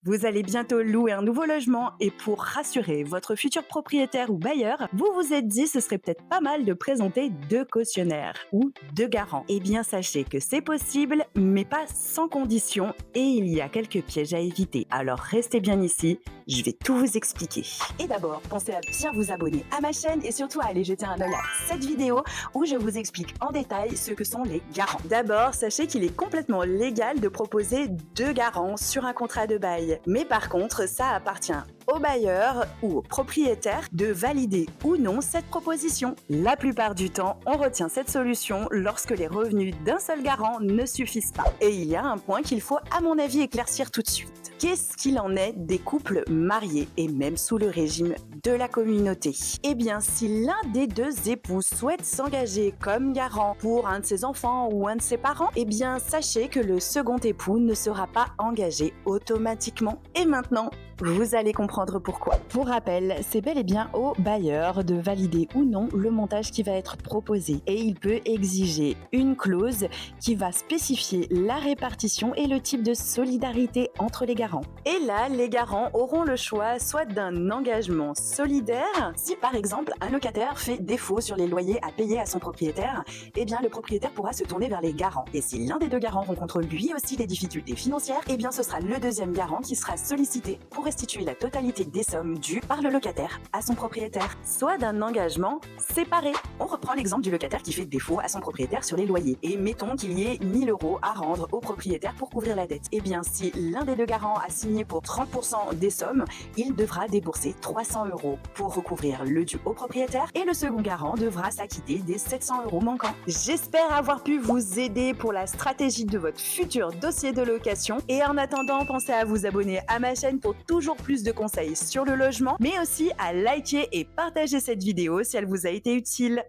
Vous allez bientôt louer un nouveau logement et pour rassurer votre futur propriétaire ou bailleur, vous vous êtes dit ce serait peut-être pas mal de présenter deux cautionnaires ou deux garants. Eh bien sachez que c'est possible, mais pas sans condition et il y a quelques pièges à éviter. Alors restez bien ici, je vais tout vous expliquer. Et d'abord, pensez à bien vous abonner à ma chaîne et surtout à aller jeter un œil à cette vidéo où je vous explique en détail ce que sont les garants. D'abord, sachez qu'il est complètement légal de proposer deux garants sur un contrat de bail. Mais par contre, ça appartient au bailleur ou au propriétaire de valider ou non cette proposition. La plupart du temps, on retient cette solution lorsque les revenus d'un seul garant ne suffisent pas. Et il y a un point qu'il faut à mon avis éclaircir tout de suite. Qu'est-ce qu'il en est des couples mariés et même sous le régime de la communauté? Eh bien, si l'un des deux époux souhaite s'engager comme garant pour un de ses enfants ou un de ses parents, eh bien, sachez que le second époux ne sera pas engagé automatiquement. Et maintenant, vous allez comprendre pourquoi. Pour rappel, c'est bel et bien au bailleur de valider ou non le montage qui va être proposé et il peut exiger une clause qui va spécifier la répartition et le type de solidarité entre les garants. Et là, les garants auront le choix soit d'un engagement solidaire, si par exemple un locataire fait défaut sur les loyers à payer à son propriétaire, eh bien le propriétaire pourra se tourner vers les garants. Et si l'un des deux garants rencontre lui aussi des difficultés financières, eh bien ce sera le deuxième garant qui sera sollicité pour restituer la totalité des sommes dues par le locataire à son propriétaire, soit d'un engagement séparé. On reprend l'exemple du locataire qui fait défaut à son propriétaire sur les loyers et mettons qu'il y ait 1000 € à rendre au propriétaire pour couvrir la dette. Eh bien, si l'un des deux garants a signé pour 30% des sommes, il devra débourser 300 € pour recouvrir le dû au propriétaire et le second garant devra s'acquitter des 700 € manquants. J'espère avoir pu vous aider pour la stratégie de votre futur dossier de location et en attendant, pensez à vous abonner à ma chaîne pour toujours plus de conseils sur le logement, mais aussi à liker et partager cette vidéo si elle vous a été utile.